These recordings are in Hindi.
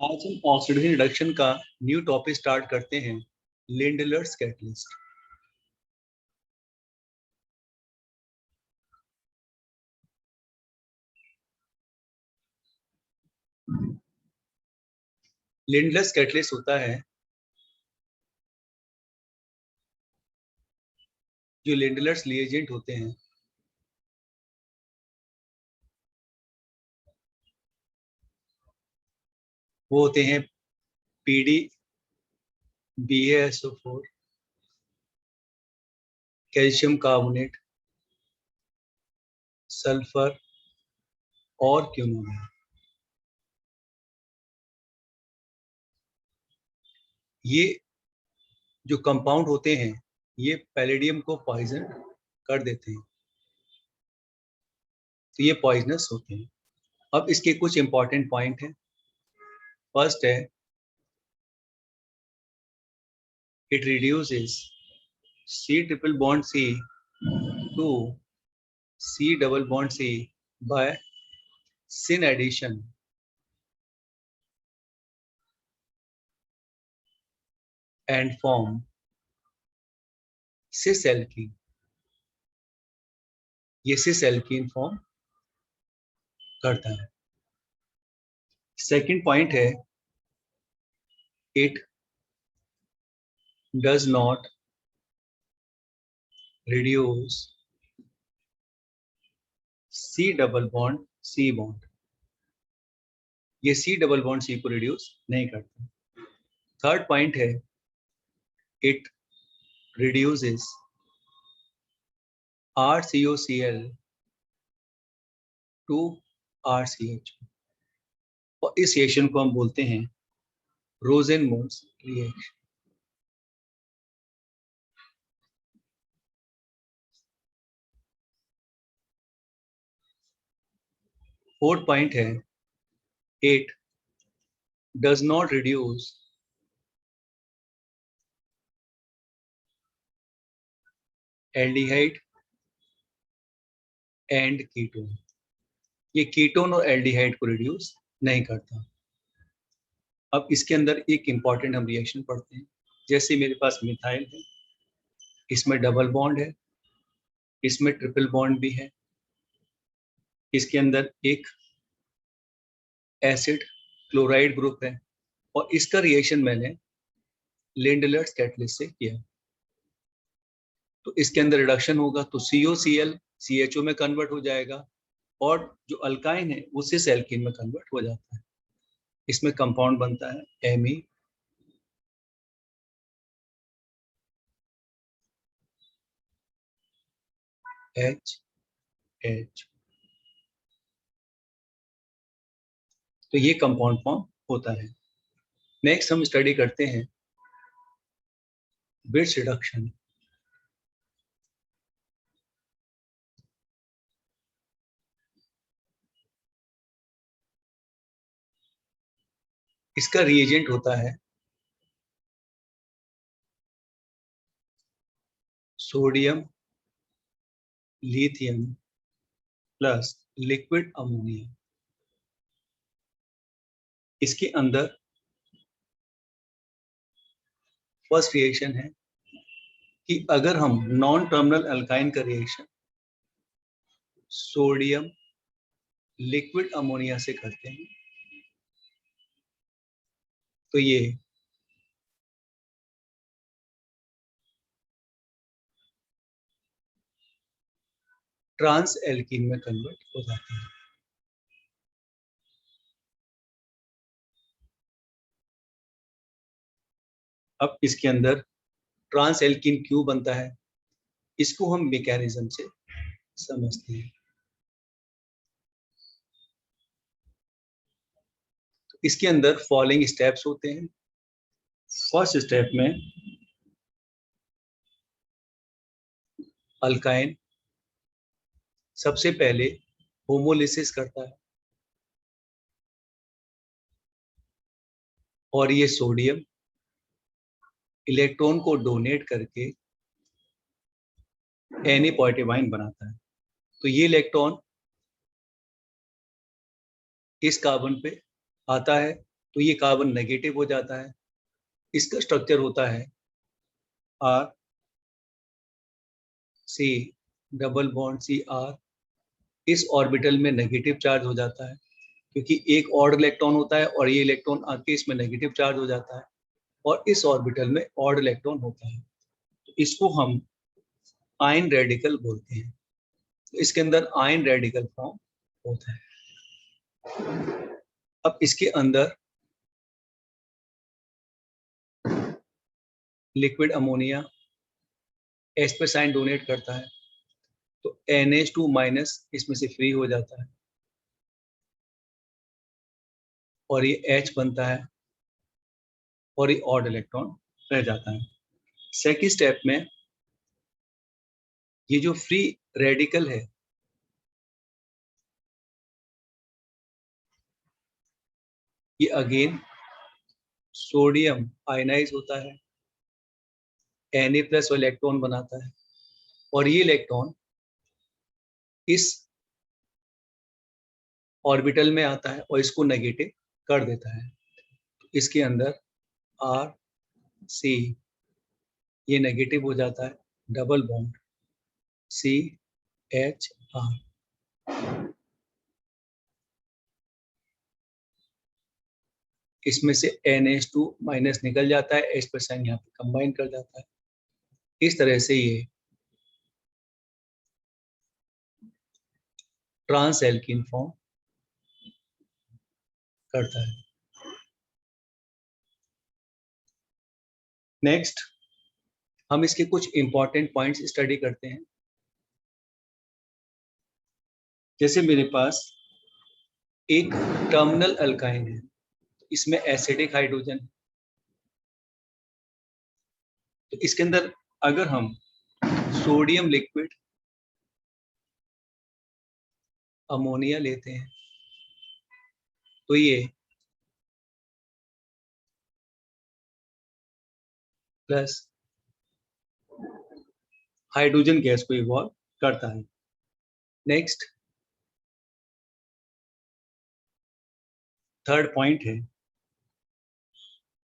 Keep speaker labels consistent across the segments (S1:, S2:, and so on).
S1: आज हम ऑक्सीडेशन रिडक्शन का न्यू टॉपिक स्टार्ट करते हैं, लिंडलर्स कैटलिस्ट। लिंडलर्स कैटलिस्ट होता है जो लिंडलर्स रिएजेंट होते हैं वो होते हैं PD, BaSO4, calcium carbonate, sulphur और क्यूनोन। ये जो कंपाउंड होते हैं ये पैलेडियम को पॉइजन कर देते हैं, तो ये पॉइजनस होते हैं। अब इसके कुछ इंपॉर्टेंट पॉइंट हैं। फर्स्ट है, it reduces C triple bond C to C double bond C by syn addition and form cis alkene। ये cis alkene फॉर्म करता है। सेकंड पॉइंट है, it does not reduce C double bond C bond. ये C डबल बॉन्ड C को रिड्यूस नहीं करता। थर्ड पॉइंट है, it reduces RCOCl to RCH और इस रिएक्शन को हम बोलते हैं रोजेनमोल्स रिएक्शन। फोर्थ पॉइंट है, it does not reduce aldehyde and ketone. ये कीटोन और एल्डिहाइड को रिड्यूस नहीं करता। अब इसके अंदर एक इंपॉर्टेंट हम रिएक्शन पढ़ते हैं। जैसे मेरे पास मिथाइल है, इसमें डबल बॉन्ड है, इसमें ट्रिपल बॉन्ड भी है, इसके अंदर एक एसिड क्लोराइड ग्रुप है और इसका रिएक्शन मैंने लिंडलर्स कैटलिस्ट से किया। तो इसके अंदर रिडक्शन होगा तो COCl CHO में कन्वर्ट हो जाएगा और जो अल्काइन है वो सिस एल्कीन में कन्वर्ट हो जाता है। इसमें कंपाउंड बनता है Me H। तो ये कंपाउंड फॉर्म होता है। नेक्स्ट हम स्टडी करते हैं बिट्स रिडक्शन। इसका रिएजेंट होता है sodium lithium plus liquid ammonia. इसके अंदर फर्स्ट रिएक्शन है कि अगर हम नॉन टर्मिनल अल्काइन का रिएक्शन सोडियम लिक्विड अमोनिया से करते हैं तो ये ट्रांस एल्कीन में कन्वर्ट हो जाते हैं। अब इसके अंदर ट्रांस एल्कीन क्यों बनता है इसको हम मैकेनिज्म से समझते हैं। तो इसके अंदर फॉलोइंग स्टेप्स होते हैं। फर्स्ट स्टेप में अल्काइन सबसे पहले होमोलिसिस करता है और ये सोडियम इलेक्ट्रॉन को डोनेट करके Na पॉजिटिव आयन बनाता है। तो ये इलेक्ट्रॉन इस कार्बन पे आता है तो ये कार्बन नेगेटिव हो जाता है। इसका स्ट्रक्चर होता है R C double bond C R. इस ऑर्बिटल में नेगेटिव चार्ज हो जाता है क्योंकि एक ऑड इलेक्ट्रॉन होता है और ये इलेक्ट्रॉन आके इसमें नेगेटिव चार्ज हो जाता है, और इस ऑर्बिटल में ऑड इलेक्ट्रॉन होता है। तो इसको हम आयन रेडिकल बोलते हैं। तो इसके अंदर आयन रेडिकल फॉर्म होता है। अब इसके अंदर लिक्विड अमोनिया एस पे साइन डोनेट करता है, तो NH2 माइनस इसमें से फ्री हो जाता है और ये H बनता है और ये ऑड इलेक्ट्रॉन रह जाता है। सेकेंड स्टेप में ये जो फ्री रेडिकल है ये अगेन सोडियम आयनाइज होता है, Na+ इलेक्ट्रॉन बनाता है और ये इलेक्ट्रॉन इस ऑर्बिटल में आता है और इसको नेगेटिव कर देता है। इसके अंदर आर सी ये नेगेटिव हो जाता है, डबल बॉन्ड CHR। इसमें से NH2 माइनस निकल जाता है, H+ साइन यहाँ पे कंबाइन कर जाता है। इस तरह से ये ट्रांस एल्कीन फॉर्म करता है। नेक्स्ट हम इसके कुछ इंपॉर्टेंट पॉइंट्स स्टडी करते हैं। जैसे मेरे पास एक टर्मिनल अल्काइन है, इसमें एसिडिक हाइड्रोजन, तो इसके अंदर अगर हम सोडियम लिक्विड अमोनिया लेते हैं तो ये प्लस हाइड्रोजन गैस को इवॉल्व करता है। नेक्स्ट थर्ड पॉइंट है,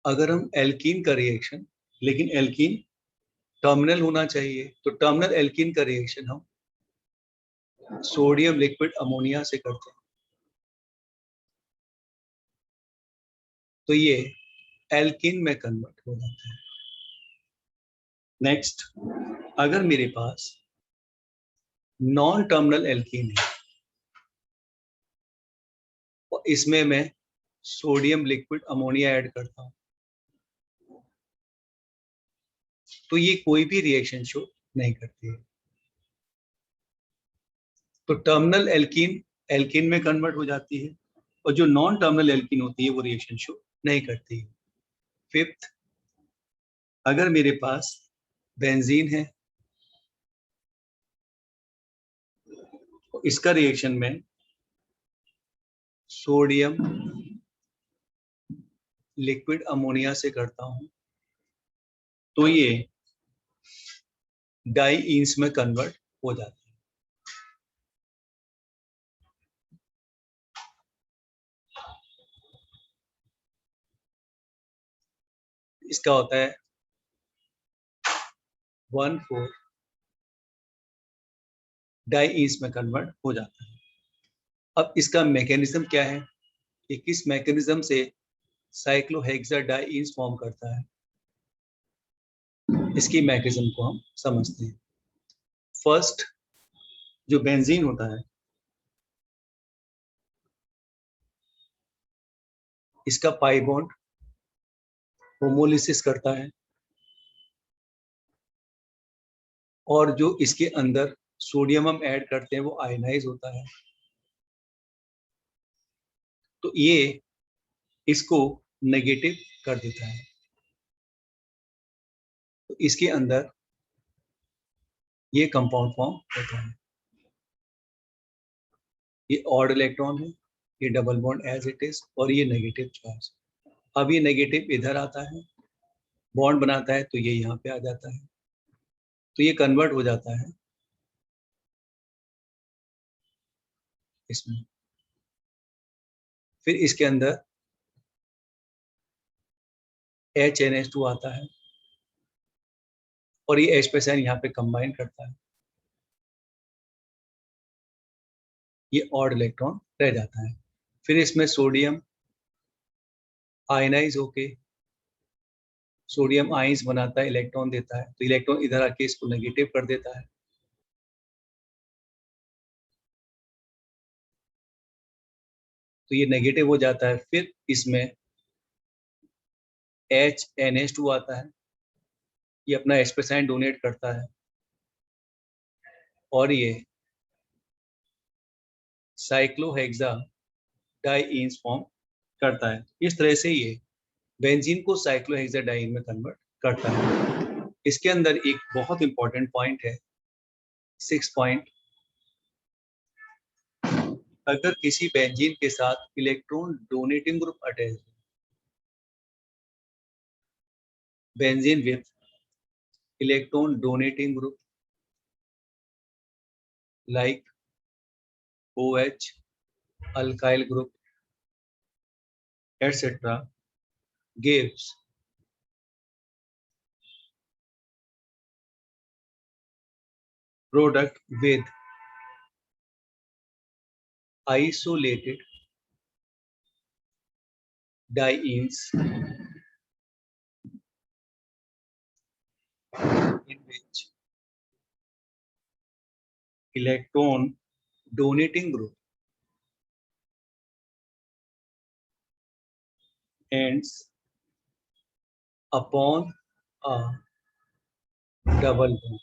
S1: अगर हम एल्कीन का रिएक्शन, लेकिन एल्कीन टर्मिनल होना चाहिए, तो टर्मिनल एल्कीन का रिएक्शन हम सोडियम लिक्विड अमोनिया से करते हैं, तो ये एल्कीन में कन्वर्ट हो जाता है। नेक्स्ट अगर मेरे पास नॉन टर्मिनल एल्कीन है और इसमें मैं सोडियम लिक्विड अमोनिया ऐड करता हूं, तो ये कोई भी रिएक्शन शो नहीं करती है। तो टर्मिनल एल्कीन एल्कीन में कन्वर्ट हो जाती है और जो नॉन टर्मिनल एल्कीन होती है वो रिएक्शन शो नहीं करती है। फिफ्थ, अगर मेरे पास बेंजीन है तो इसका रिएक्शन में सोडियम लिक्विड अमोनिया से करता हूं, तो ये डाईईन्स में कन्वर्ट हो जाता है। इसका होता है 1,4 डाईईन्स में कन्वर्ट हो जाता है। अब इसका मैकेनिज्म क्या है कि किस मैकेनिज्म से साइक्लोहेक्सा डाईईन्स फॉर्म करता है, इसकी मैकेनिज्म को हम समझते हैं। फर्स्ट जो बेंजीन होता है इसका पाई बॉन्ड होमोलिसिस करता है और जो इसके अंदर सोडियम हम ऐड करते हैं वो आयनाइज होता है, तो ये इसको नेगेटिव कर देता है। तो इसके अंदर ये कंपाउंड फॉर्म होता है। ये ऑड इलेक्ट्रॉन है, ये double bond as it is, और ये नेगेटिव चार्ज। अब ये नेगेटिव इधर आता है, बॉन्ड बनाता है, तो ये यहाँ पे आ जाता है, तो ये कन्वर्ट हो जाता है इसमें। फिर इसके अंदर HNH2 आता है और ये H पे यहाँ पे कंबाइन करता है, ये ऑड इलेक्ट्रॉन रह जाता है। फिर इसमें सोडियम आयनाइज होके सोडियम आइंस बनाता है, इलेक्ट्रॉन देता है, तो इलेक्ट्रॉन इधर आके इसको नेगेटिव कर देता है। तो ये नेगेटिव हो जाता है। फिर इसमें HNH2 आता है, ये अपना H पे साइन डोनेट करता है और ये साइक्लोहेक्सा डाइईन्स फॉर्म करता है। इस तरह से ये बेंजीन को साइक्लोहेक्सा डाइईन में कन्वर्ट करता है। इसके अंदर एक बहुत इंपॉर्टेंट पॉइंट है, 6 पॉइंट। अगर किसी बेंजीन के साथ electron donating group attach, benzene with electron donating group like OH, alkyl group, etc. gives product with isolated dienes in which electron donating group ends upon a double bond.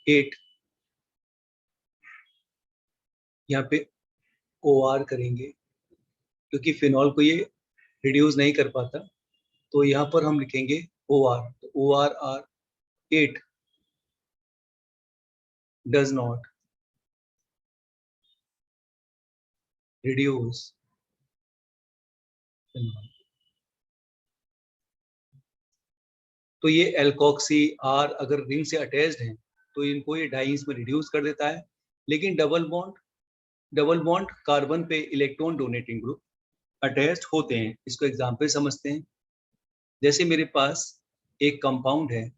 S1: It यहाँ पे OR करेंगे क्योंकि फिनॉल को ये रिड्यूस नहीं कर पाता, तो यहाँ पर हम लिखेंगे OR। तो ORR, it does not reduce phenol। तो ये एल्कोक्सी आर अगर रिंग से अटैच्ड हैं तो इनको ये डाइन्स में रिड्यूस कर देता है। लेकिन डबल बॉन्ड कार्बन पे इलेक्ट्रॉन डोनेटिंग ग्रुप अटैच्ड होते हैं। इसको एग्जांपल समझते हैं। जैसे मेरे पास एक कंपाउंड है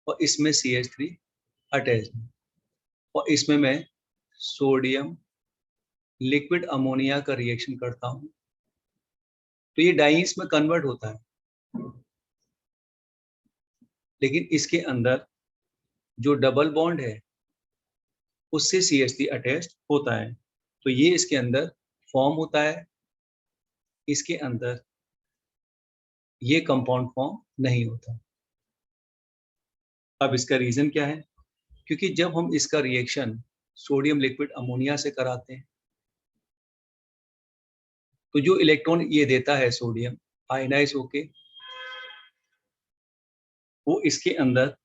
S1: और इसमें CH3 अटैच्ड है और इसमें मैं सोडियम लिक्विड अमोनिया का रिएक्शन करता हूं, तो ये डाइन्स में कन्वर्ट होता है। लेकिन इसके अंदर जो डबल बॉन्ड है उससे CH3 अटैच्ड होता है, तो ये इसके अंदर फॉर्म होता है, इसके अंदर ये कंपाउंड फॉर्म नहीं होता। अब इसका रीजन क्या है? क्योंकि जब हम इसका रिएक्शन सोडियम लिक्विड अमोनिया से कराते हैं तो जो इलेक्ट्रॉन ये देता है सोडियम आयनाइज होके, वो इसके अंदर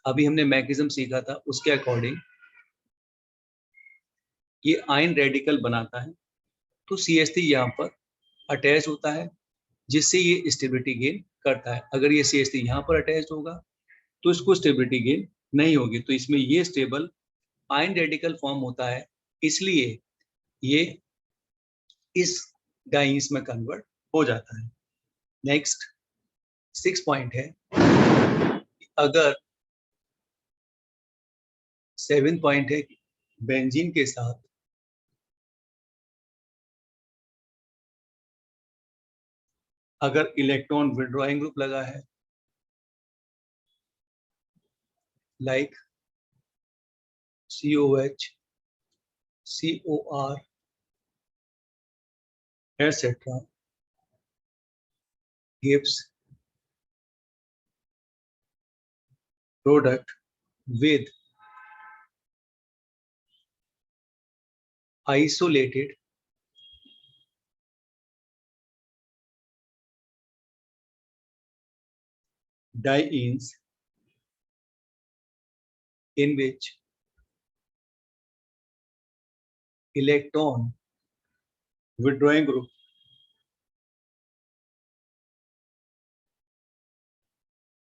S1: अभी हमने मैग्नीशियम सीखा था उसके अकॉर्डिंग ये आयन रेडिकल बनाता है, तो CH3 यहाँ पर अटैच होता है जिससे ये स्टेबिलिटी गेन करता है। अगर ये CH3 यहाँ पर अटैच होगा तो इसको स्टेबिलिटी गेन नहीं होगी, तो इसमें ये स्टेबल आयन रेडिकल फॉर्म होता है, इसलिए ये इस डाइन्स में कन्वर्ट हो जाता है। नेक्स्ट 6 पॉइंट है, अगर 7 पॉइंट है बेंजीन के साथ अगर इलेक्ट्रॉन विड्रॉइंग ग्रुप लगा है like COH, COR, etc. gives product with isolated dienes in which electron withdrawing group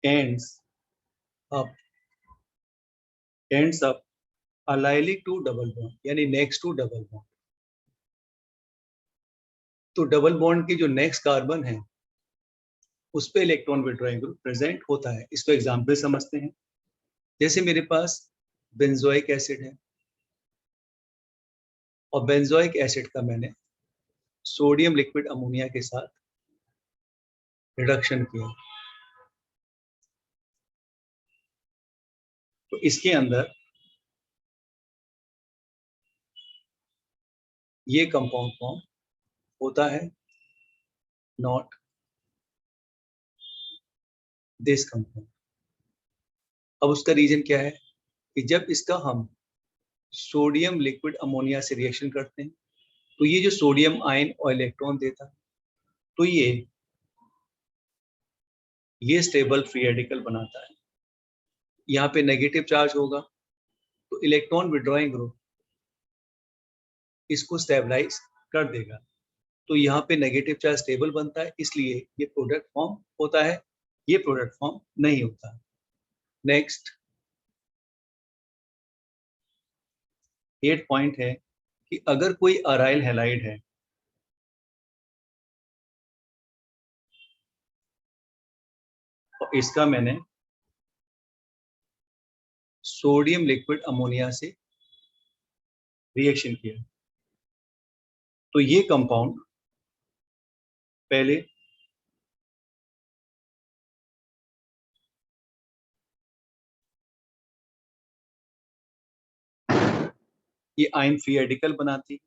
S1: ends up allylic to double bond, यानी next to double bond। तो डबल बॉन्ड की जो नेक्स्ट कार्बन है उस पे इलेक्ट्रॉन विड्रॉइंग ग्रुप प्रेजेंट होता है। इसको एग्जाम्पल समझते हैं। जैसे मेरे पास बेंजोइक एसिड है और बेंजोइक एसिड का मैंने सोडियम लिक्विड अमोनिया के साथ रिडक्शन किया, तो इसके अंदर ये कंपाउंड फॉर्म होता है, नॉट दिस कंपाउंड। अब उसका रीजन क्या है कि जब इसका हम सोडियम लिक्विड अमोनिया से रिएक्शन करते हैं तो ये जो सोडियम आयन और इलेक्ट्रॉन देता है, तो ये स्टेबल फ्री रेडिकल बनाता है। यहाँ पे नेगेटिव चार्ज होगा तो इलेक्ट्रॉन विड्रॉइंग ग्रुप इसको स्टेबलाइज कर देगा, तो यहाँ पे नेगेटिव चार्ज स्टेबल बनता है, इसलिए ये प्रोडक्ट फॉर्म होता है, ये प्रोडक्ट फॉर्म नहीं होता। नेक्स्ट 8 पॉइंट है कि अगर कोई अराइल हैलाइड है और इसका मैंने सोडियम लिक्विड अमोनिया से रिएक्शन किया, तो ये कंपाउंड पहले ये आयन फ्री रेडिकल बनाती है।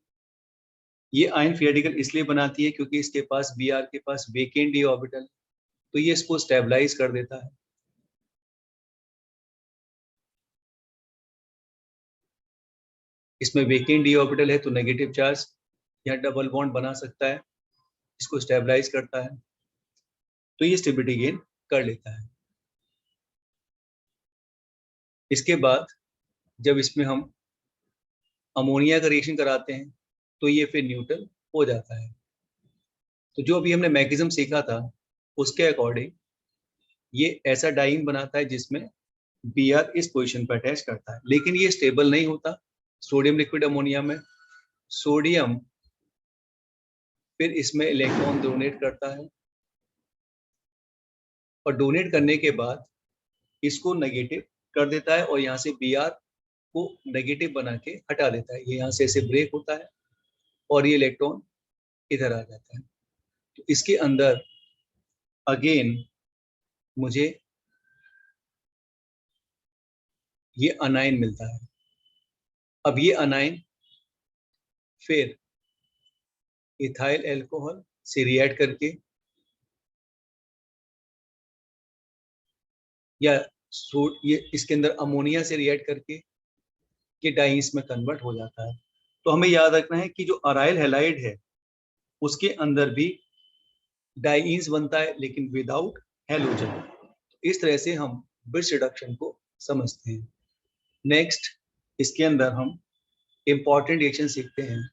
S1: ये आयन फ्री रेडिकल इसलिए बनाती है क्योंकि इसके पास Br के पास वेकेंट डी ऑर्बिटल, तो ये इसको स्टेबलाइज कर देता है। इसमें वेकेंट डी ऑर्बिटल है तो नेगेटिव चार्ज या डबल बॉन्ड बना सकता है, इसको स्टेबलाइज करता है, तो ये स्टेबिलिटी गेन कर लेता है। इसके बाद जब इसमें हम अमोनिया का रिएक्शन कराते हैं तो ये फिर न्यूट्रल हो जाता है। तो जो अभी हमने मैकेनिज्म सीखा था उसके अकॉर्डिंग ये ऐसा डाइईन बनाता है जिसमें Br इस पोजीशन पर अटैच करता है, लेकिन ये स्टेबल नहीं होता। सोडियम लिक्विड अमोनिया में सोडियम फिर इसमें इलेक्ट्रॉन डोनेट करता है और डोनेट करने के बाद इसको नेगेटिव कर देता है और यहाँ से Br को नेगेटिव बना के हटा देता है। ये यहाँ से ऐसे ब्रेक होता है और ये इलेक्ट्रॉन इधर आ जाता है। तो इसके अंदर अगेन मुझे ये अनाइन मिलता है। अब ये अनाइन फिर इथाइल अल्कोहल से रिएक्ट करके या ये इसके अंदर अमोनिया से रिएक्ट करके ये डाइन्स में कन्वर्ट हो जाता है। तो हमें याद रखना है कि जो अराइल हैलाइड है उसके अंदर भी डाइन्स बनता है लेकिन विदाउट हैलोजन। इस तरह से हम ब्रिज रिडक्शन को समझते हैं। नेक्स्ट इसके अंदर हम इंपॉर्टेंट रिएक्शन सीखते हैं,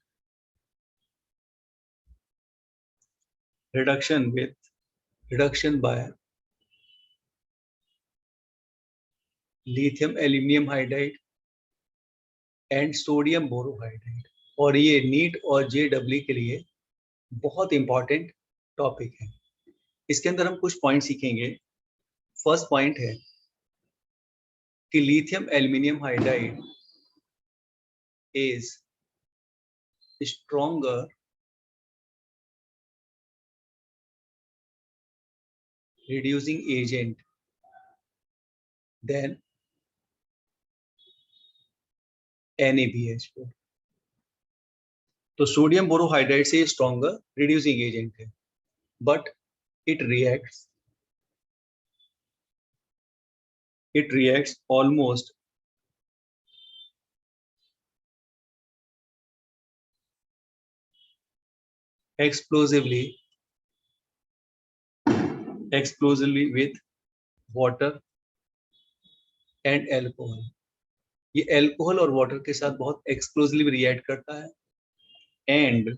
S1: reduction by lithium aluminium hydride and sodium borohydride. और ये नीट और JEE के लिए बहुत इंपॉर्टेंट टॉपिक है। इसके अंदर हम कुछ पॉइंट सीखेंगे। फर्स्ट पॉइंट है कि lithium aluminium hydride is stronger reducing agent than NaBH4। तो सोडियम बोरोहाइड्राइड से स्ट्रॉन्गर रिड्यूसिंग एजेंट है, but it reacts almost explosively with water and alcohol। ये अल्कोहल और वाटर के साथ बहुत एक्सप्लोसिवली रिएक्ट करता है एंड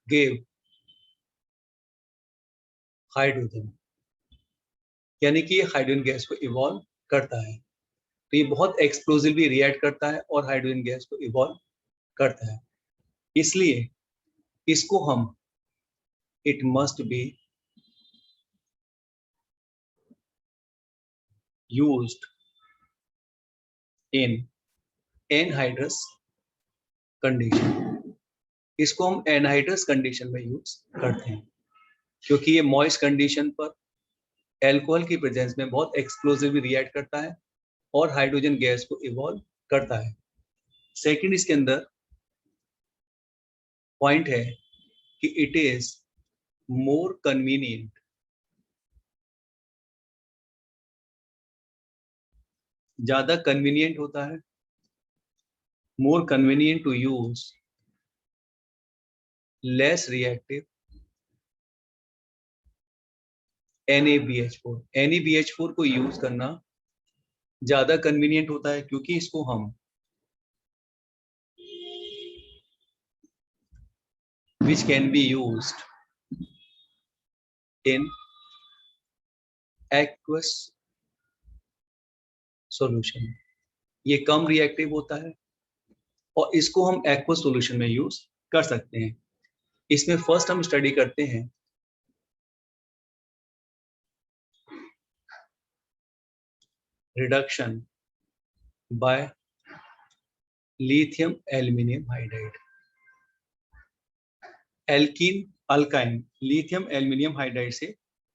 S1: गिव हाइड्रोजन, यानी कि ये हाइड्रोजन गैस को इवॉल्व करता है। तो ये बहुत एक्सप्लोसिवली रिएक्ट करता है और हाइड्रोजन गैस को इवॉल्व करता है। इसलिए इसको हम it must be used in anhydrous condition. इसको हम एनहाइड्रस कंडीशन में यूज करते हैं क्योंकि ये मॉइस्ट कंडीशन पर एल्कोहल की प्रेजेंस में बहुत एक्सप्लोसिवली रिएक्ट करता है और हाइड्रोजन गैस को इवॉल्व करता है। सेकंड, इसके अंदर पॉइंट है कि इट इज मोर कन्वीनियंट, ज्यादा कन्वीनियंट होता है, more convenient to use less reactive NaBH4। NaBH4 को यूज करना ज्यादा कन्वीनियंट होता है क्योंकि इसको हम which can be used in aqueous solution। ये कम रिएक्टिव होता है और इसको हम aqueous solution में यूज कर सकते हैं। इसमें फर्स्ट हम स्टडी करते हैं reduction by lithium aluminium hydride. Alkene alkyne lithium aluminium hydride से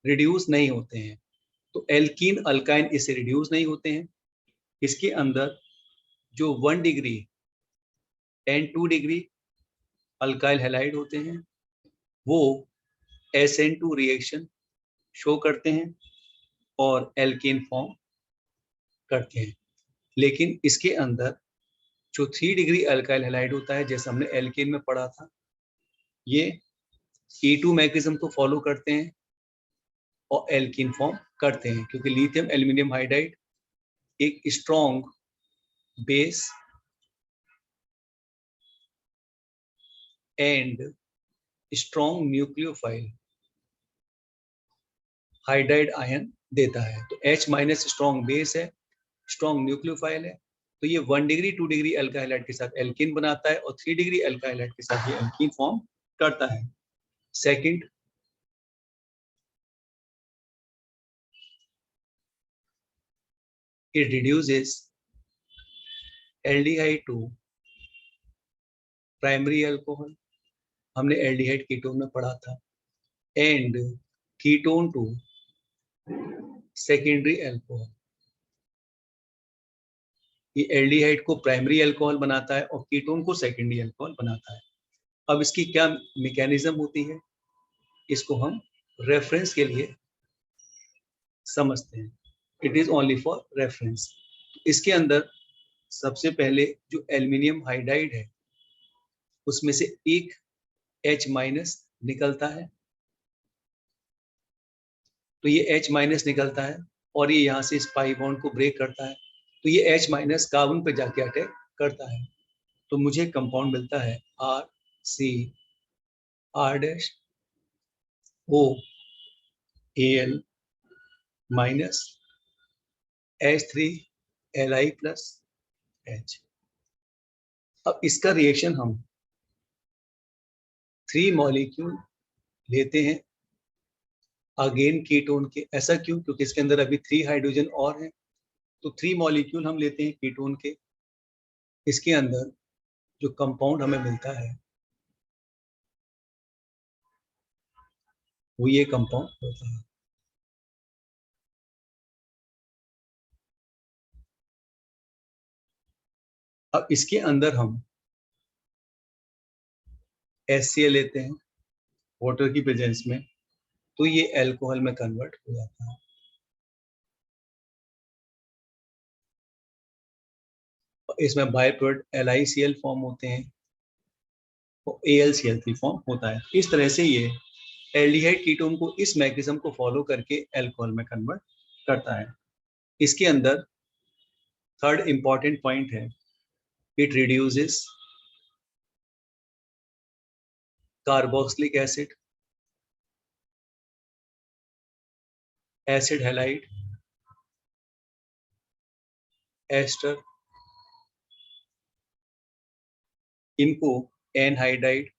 S1: रिड्यूस नहीं होते हैं, तो एल्कीन अल्काइन इससे रिड्यूस नहीं होते हैं। इसके अंदर जो 1 degree and 2 degree alkyl halide होते हैं वो SN2 रिएक्शन शो करते हैं और एल्केन फॉर्म करते हैं। लेकिन इसके अंदर जो 3 डिग्री अल्काइल हैलाइड होता है, जैसे हमने एल्केन में पढ़ा था, ये E2 मैकेनिज्म को फॉलो करते हैं और एल्कीन फॉर्म करते हैं क्योंकि लिथियम एल्यूमिनियम हाइड्राइड एक strong base and strong nucleophile hydride ion देता है। तो H माइनस स्ट्रॉन्ग बेस है, स्ट्रॉन्ग न्यूक्लियोफाइल है, तो ये 1 डिग्री 2 डिग्री अल्काइल हैलाइड के साथ एल्कीन बनाता है और 3 डिग्री अल्काइल हैलाइड के साथ ये एल्कीन फॉर्म करता है। Second, it reduces aldehyde to primary alcohol, हमने एल्डिहाइड कीटोन में पढ़ा था, and ketone to secondary alcohol. ये एल्डिहाइड को प्राइमरी अल्कोहल बनाता है और कीटोन को सेकेंडरी अल्कोहल बनाता है। अब इसकी क्या मैकेनिज्म होती है, इसको हम रेफरेंस के लिए समझते हैं। It is only for reference. इसके अंदर सबसे पहले जो एल्यूमिनियम हाइड्राइड है उसमें से एक H माइनस निकलता है, तो ये H माइनस निकलता है और ये यहाँ से इस पाई बॉन्ड को ब्रेक करता है, तो ये H माइनस कार्बन पे जाके अटैक करता है, तो मुझे कंपाउंड मिलता है RCR-OAl minus H3Li plus H। अब इसका रिएक्शन हम 3 मॉलिक्यूल लेते हैं अगेन कीटोन के। ऐसा क्यों? क्योंकि इसके अंदर अभी 3 हाइड्रोजन और हैं, तो 3 मॉलिक्यूल हम लेते हैं कीटोन के। इसके अंदर जो कंपाउंड हमें मिलता है वो ये कंपाउंड होता है। अब इसके अंदर हम HCl लेते हैं वाटर की प्रेजेंस में, तो ये अल्कोहल में कन्वर्ट हो जाता है। और इसमें बाय प्रोडक्ट LiCl फॉर्म होते हैं और AlCl3 फॉर्म होता है। इस तरह से ये एल्डिहाइड कीटोन को इस मैकेनिज्म को फॉलो करके अल्कोहल में कन्वर्ट करता है। इसके अंदर थर्ड इंपॉर्टेंट पॉइंट है, it reduces carboxylic acid halide, ester, इनको एनहाइड्राइड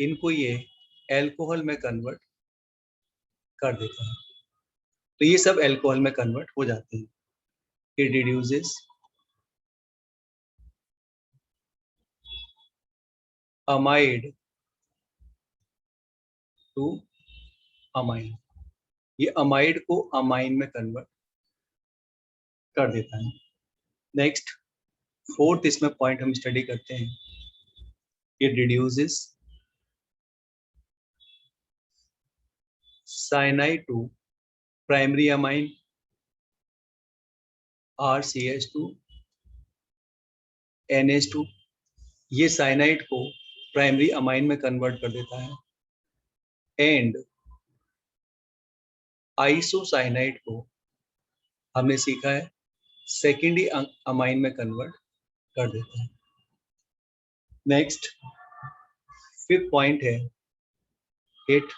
S1: इनको ये एल्कोहल में कन्वर्ट कर देता है। तो ये सब एल्कोहल में कन्वर्ट हो जाते हैं। It reduces amide to amine, ये अमाइड को अमाइन में कन्वर्ट कर देता है। नेक्स्ट, फोर्थ इसमें पॉइंट हम स्टडी करते हैं, it reduces cyanide to primary amine RCH2 NH2, ये साइनाइड को प्राइमरी अमाइन में कन्वर्ट कर देता है। एंड आइसोसाइनाइड को हमने सीखा है सेकेंडरी अमाइन में कन्वर्ट कर देता है। नेक्स्ट, फिफ्थ पॉइंट है, it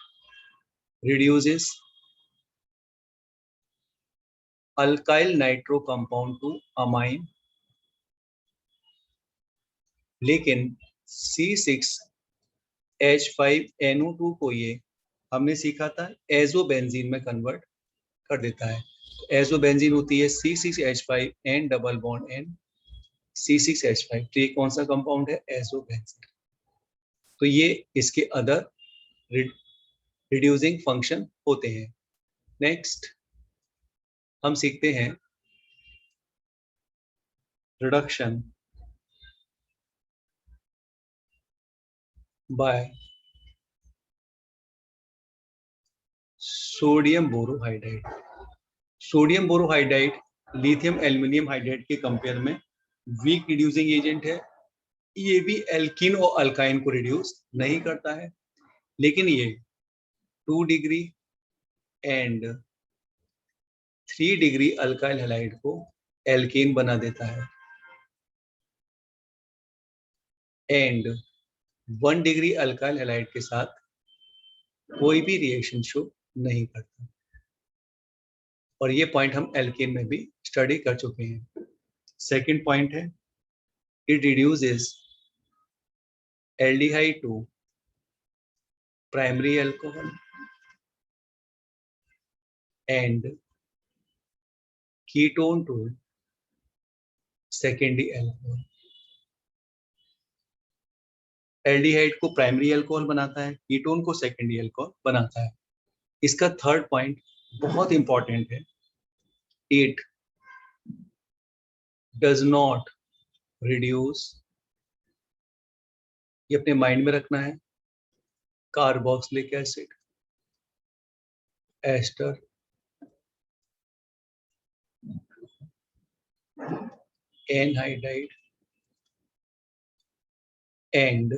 S1: reduces alkyl nitro compound to amine, लेकिन C6H5NO2 को ये हमने सीखा था एजोबेंजीन में कन्वर्ट कर देता है। एजोबेंजीन होती है C6H5N double bond N C6H5, तो ये कौन सा कंपाउंड है? एजोबेंजीन। तो ये इसके अदर रिड्यूसिंग फंक्शन होते हैं। नेक्स्ट हम सीखते हैं reduction by sodium borohydride. Sodium borohydride lithium aluminium hydride के कंपेयर में वीक रिड्यूसिंग एजेंट है। ये भी एल्कीन और अल्काइन को रिड्यूस नहीं करता है, लेकिन ये 2 degree and 3 degree alkyl halide को एल्केन बना देता है एंड 1 डिग्री अल्काइल हैलाइड के साथ कोई भी रिएक्शन शो नहीं करता। और ये पॉइंट हम एल्केन में भी स्टडी कर चुके हैं। सेकंड पॉइंट है, it reduces aldehyde to primary alcohol and ketone to secondary alcohol. Aldehyde को प्राइमरी अल्कोहल बनाता है, कीटोन को सेकेंडरी अल्कोहल बनाता है। इसका थर्ड पॉइंट बहुत इंपॉर्टेंट है, इट डज नॉट रिड्यूस, ये अपने माइंड में रखना है, carboxylic acid, ester, anhydride and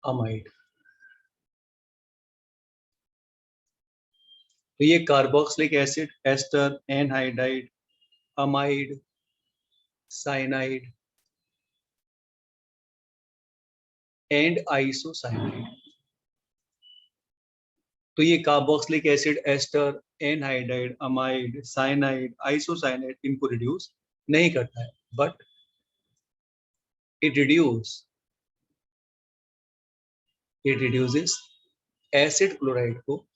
S1: amide. तो ये carboxylic acid, ester, anhydride, amide, cyanide and isocyanide, तो ये carboxylic acid, ester, anhydride, amide, cyanide, isocyanide इनको रिड्यूस नहीं करता है, but it reduces acid chloride को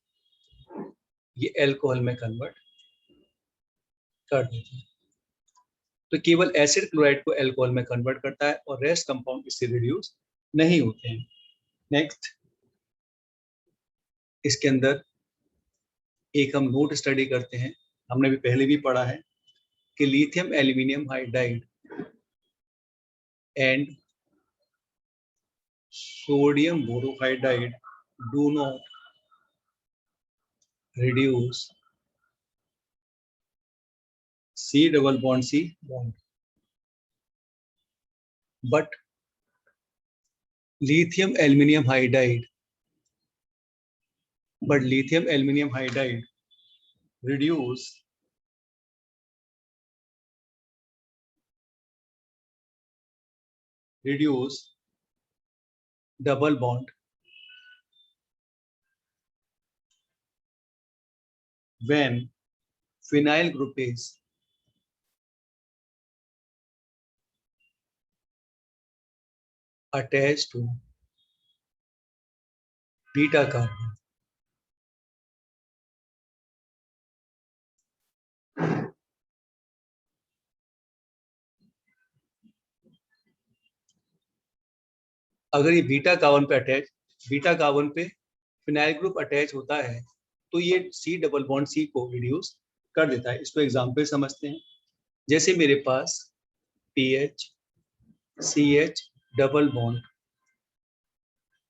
S1: ये एल्कोहल में कन्वर्ट कर देता है। तो केवल एसिड क्लोराइड को एल्कोहल में कन्वर्ट करता है और रेस्ट कंपाउंड इससे रिड्यूस नहीं होते हैं। नेक्स्ट, इसके अंदर एक हम नोट स्टडी करते हैं, हमने भी पहले भी पढ़ा है कि lithium aluminium hydride and sodium borohydride do not reduce C double bond C bond, but lithium aluminium hydride reduce double bond when phenyl group is attached to beta carbon, अगर ये बीटा कार्बन पे फिनाइल ग्रुप अटैच होता है तो ये सी डबल बॉन्ड सी को रिड्यूस कर देता है। इसको एग्जांपल समझते हैं। जैसे मेरे पास PH CH डबल बॉन्ड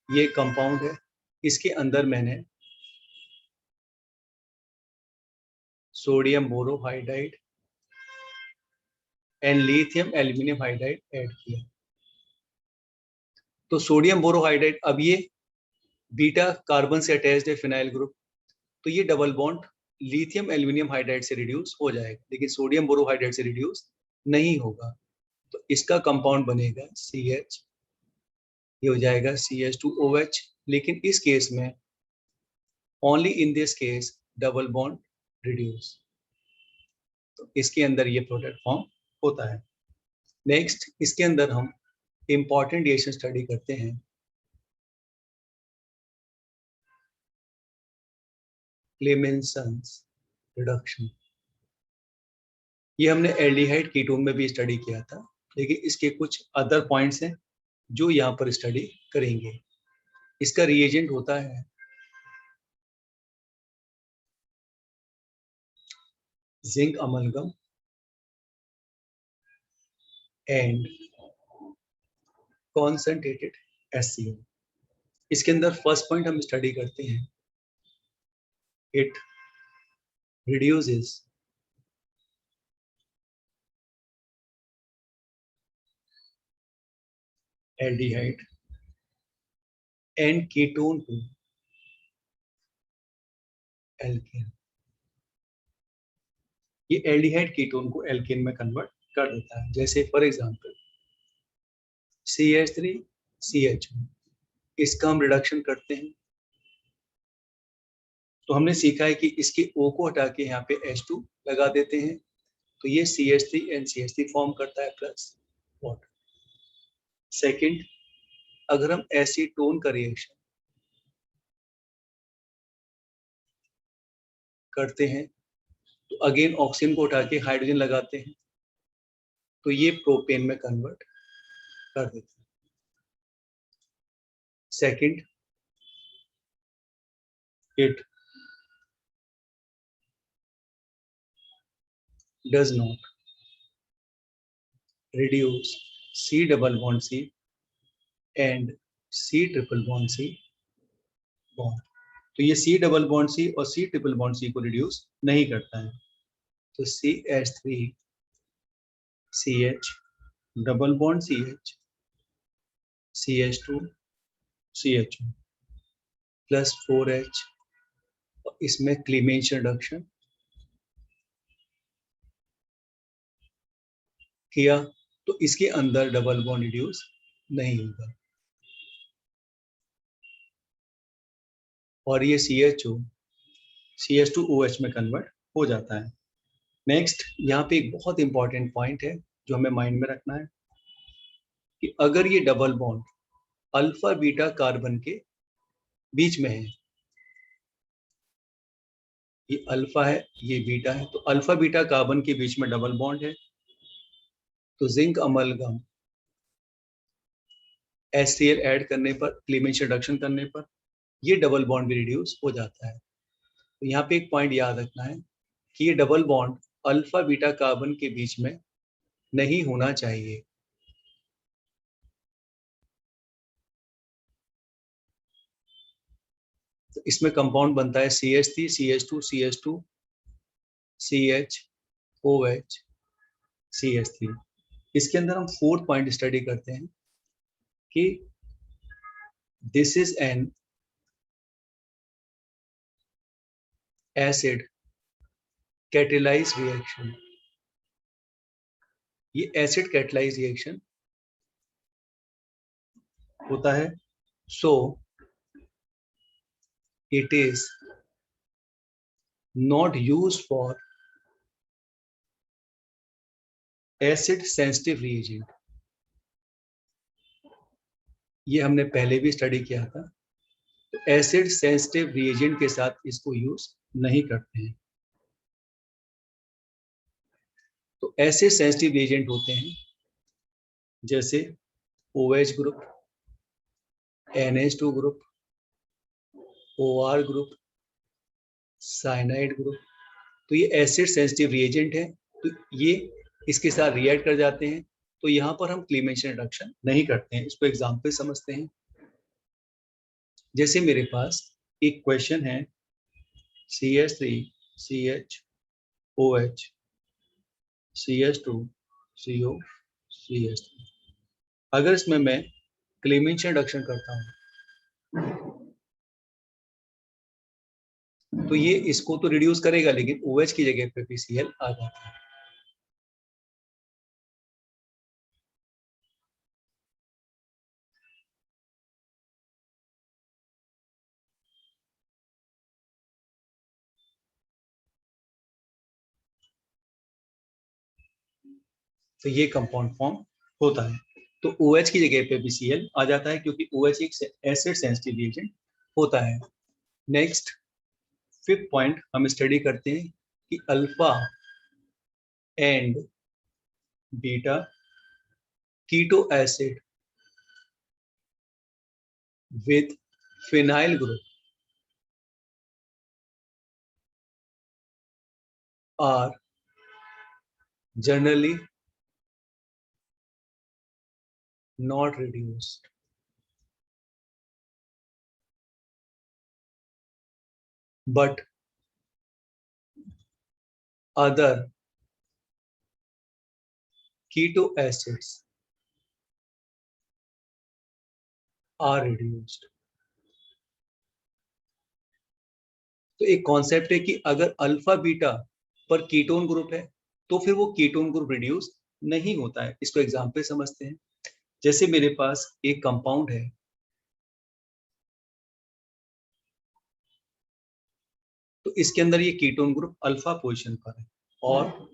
S1: ये कंपाउंड है, इसके अंदर मैंने sodium borohydride and lithium aluminium hydride add किया। तो सोडियम बोरोहाइड्राइड, अब ये बीटा कार्बन से अटैच्ड है फिनाइल ग्रुप, तो ये double bond lithium aluminium hydride से रिड्यूस हो जाएगा, लेकिन सोडियम बोरोहाइड्राइड से रिड्यूस नहीं होगा। तो इसका कंपाउंड बनेगा CH, ये हो जाएगा CH2OH। लेकिन इस केस में only in this case double bond reduce, तो इसके अंदर ये प्रोडक्ट फॉर्म होता है। नेक्स्ट इसके अंदर हम इंपॉर्टेंट रिएक्शन स्टडी करते हैं। क्लेमेंसन्स रिडक्शन, ये हमने एल्डिहाइड कीटोन में भी स्टडी किया था, लेकिन इसके कुछ अदर पॉइंट्स हैं जो यहाँ पर स्टडी करेंगे। इसका रिएजेंट होता है zinc amalgam and concentrated HCl। इसके अंदर फर्स्ट पॉइंट हम स्टडी करते हैं, it reduces aldehyde and ketone to alkane. ये एल्डिहाइड कीटोन को एल्केन में कन्वर्ट कर देता है। जैसे फॉर एग्जांपल CH3CHO, इसका हम रिडक्शन करते हैं तो हमने सीखा है कि इसके O को हटा के यहाँ पे H2 लगा देते हैं, तो ये CH3 एंड CH3 फॉर्म करता है प्लस वाटर। सेकंड, अगर हम एसीटोन का रिएक्शन करते हैं तो अगेन ऑक्सीजन को उठा के हाइड्रोजन लगाते हैं, तो ये प्रोपेन में कन्वर्ट कर देते हैं। Second, it does not reduce C double bond C and C triple bond C bond। तो ये C डबल बॉन्ड C और C ट्रिपल बॉन्ड C को रिड्यूस नहीं करता है। तो CH3CH double bond CH CH2CHO plus 4H, और इसमें क्लीवेज रिडक्शन किया तो इसके अंदर डबल बॉन्ड रिड्यूस नहीं होगा, और ये CHO CH2OH में कन्वर्ट हो जाता है। नेक्स्ट यहाँ पे एक बहुत इंपॉर्टेंट पॉइंट है जो हमें माइंड में रखना है कि अगर ये double bond alpha beta carbon के बीच में है, ये अल्फा है ये बीटा है, तो अल्फा बीटा कार्बन के बीच में डबल बॉन्ड है, तो जिंक अमलगम HCl ऐड करने पर, क्लीवेज रिडक्शन करने पर ये डबल बॉन्ड भी रिड्यूस हो जाता है। तो यहाँ पे एक पॉइंट याद रखना है कि ये double bond alpha beta carbon के बीच में नहीं होना चाहिए। तो इसमें कंपाउंड बनता है CH3 CH2 CH2 CHOH CH3। इसके अंदर हम फोर्थ पॉइंट स्टडी करते हैं कि this is an acid catalyse reaction. ये एसिड कैटेलाइज रिएक्शन होता है, so it is not used for acid sensitive reagent. ये हमने पहले भी स्टडी किया था तो एसिड सेंसिटिव रिएजेंट के साथ इसको यूज नहीं करते हैं। तो ऐसे सेंसिटिव रिएजेंट होते हैं जैसे OH group, NH2 group, OR group, cyanide group. तो ये एसिड सेंसिटिव रिएजेंट है, तो ये इसके साथ रिएक्ट कर जाते हैं। तो यहाँ पर हम क्लीवेज रिडक्शन नहीं करते हैं। इसको एग्जाम्पल समझते हैं। जैसे मेरे पास एक क्वेश्चन है CH3 CHOH CH2 CO CH3। अगर इसमें मैं क्लीवेज रिडक्शन करता हूँ तो ये इसको तो रिड्यूस करेगा, लेकिन OH की जगह पे PCl आ जाता है। तो ये कंपाउंड फॉर्म होता है। तो OH की जगह पे BCl आ जाता है, क्योंकि OH एक एसिड सेंसिटिव रिएजेंट होता है। नेक्स्ट 5th पॉइंट हम स्टडी करते हैं कि alpha and beta keto acid with phenyl group are generally not reduced, but other keto acids are reduced। तो एक कॉन्सेप्ट है कि अगर अल्फा बीटा पर कीटोन ग्रुप है तो फिर वो कीटोन ग्रुप रिड्यूस नहीं होता है। इसको एग्जाम्पल समझते हैं। जैसे मेरे पास एक कंपाउंड है, तो इसके अंदर ये कीटोन ग्रुप अल्फा पोजीशन पर है और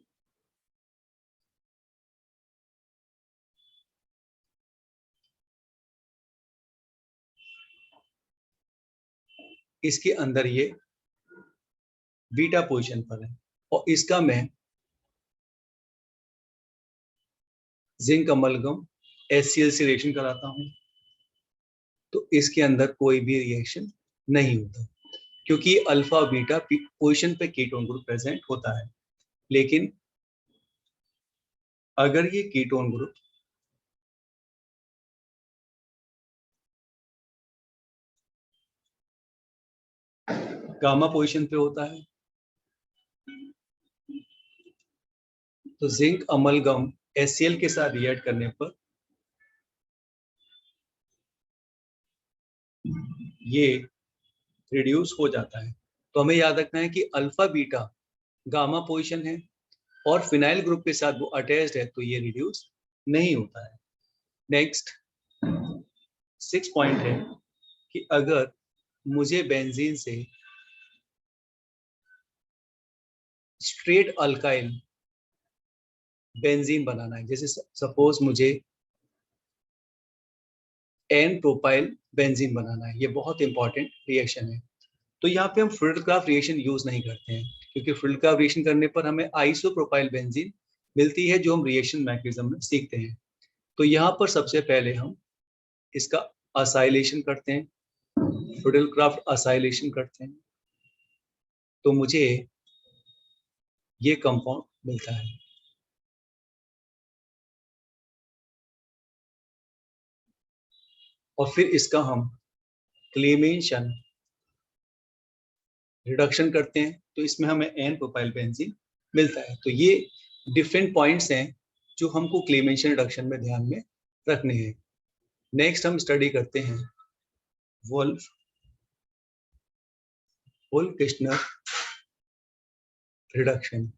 S1: इसके अंदर ये बीटा पोजीशन पर है, और इसका मैं जिंक अमलगम HCl से रिएक्शन कराता हूं तो इसके अंदर कोई भी रिएक्शन नहीं होता, क्योंकि अल्फा बीटा पोजीशन पे कीटोन ग्रुप प्रेजेंट होता है। लेकिन अगर ये कीटोन ग्रुप गामा पोजीशन पे होता है तो जिंक अमलगम HCl के साथ रिएक्ट करने पर ये रिड्यूस हो जाता है। तो हमें याद रखना है कि अल्फा बीटा गामा पोजीशन है और फिनाइल ग्रुप के साथ वो अटैच्ड है, तो ये रिड्यूस नहीं होता है। नेक्स्ट 6 पॉइंट है कि अगर मुझे बेंजीन से स्ट्रेट अल्काइल बेंजीन बनाना है, जैसे सपोज मुझे एन प्रोपाइल बेंजीन बनाना है, ये बहुत इंपॉर्टेंट रिएक्शन है। तो यहाँ पे हम फ्रिडलक्राफ्ट रिएक्शन यूज नहीं करते हैं, क्योंकि फ्रिडलक्राफ्ट रिएक्शन करने पर हमें आइसोप्रोपाइल बेंजीन मिलती है, जो हम रिएक्शन मैकेनिज्म में सीखते हैं। तो यहाँ पर सबसे पहले हम इसका असाइलेशन करते हैं, फ्रिडलक्राफ्ट असाइलेशन करते हैं, तो मुझे ये कंपाउंड मिलता है। और फिर इसका हम क्लेमेशन रिडक्शन करते हैं, तो इसमें हमें एन प्रोपाइल बेंजीन मिलता है। तो ये डिफरेंट पॉइंट्स हैं जो हमको क्लेमेशन रिडक्शन में ध्यान में रखने हैं। नेक्स्ट हम स्टडी करते हैं वुल्फ किश्नर रिडक्शन।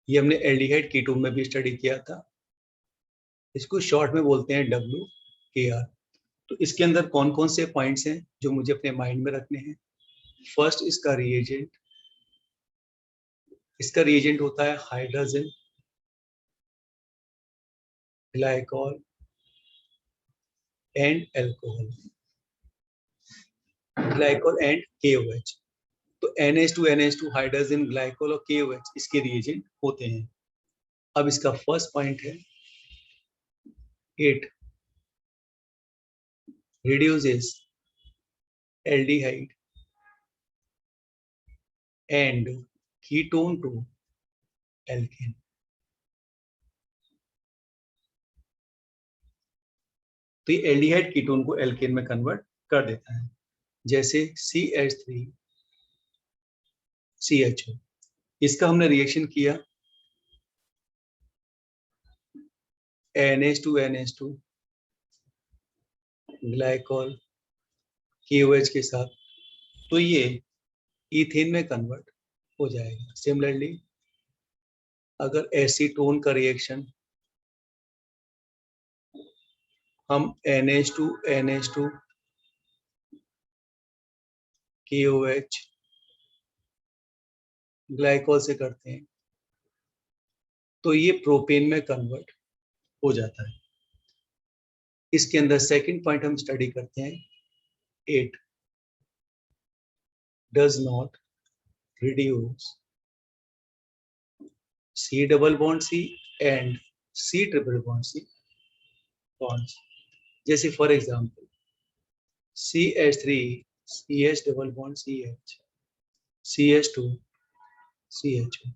S1: ये हमने एल्डिहाइड कीटोन में भी स्टडी किया था। इसको शॉर्ट में बोलते हैं WKR। तो इसके अंदर कौन कौन से पॉइंट्स हैं जो मुझे अपने माइंड में रखने हैं। फर्स्ट इसका रिएजेंट होता है hydrogen glycol and alcohol, glycol and KOH। तो NH2 हाइड्रोजन ग्लाइकोल और KOH इसके रिएजेंट होते हैं। अब इसका फर्स्ट पॉइंट है, it reduces aldehyde and ketone to alkane। तो ये एल्डिहाइड कीटोन को एल्केन में कन्वर्ट कर देता है, जैसे CH3CHO। इसका हमने रिएक्शन किया NH2 ग्लाइकोल KOH के साथ, तो ये इथेन में कन्वर्ट हो जाएगा। सिमिलरली अगर एसीटोन का रिएक्शन हम NH2 KOH ग्लाइकोल से करते हैं तो ये प्रोपेन में कन्वर्ट हो जाता है। इसके अंदर सेकंड पॉइंट हम स्टडी करते हैं, it does not reduce C double bond C and C triple bond C bonds. जैसे for example CH3 CH double bond CH, CH2 CHO।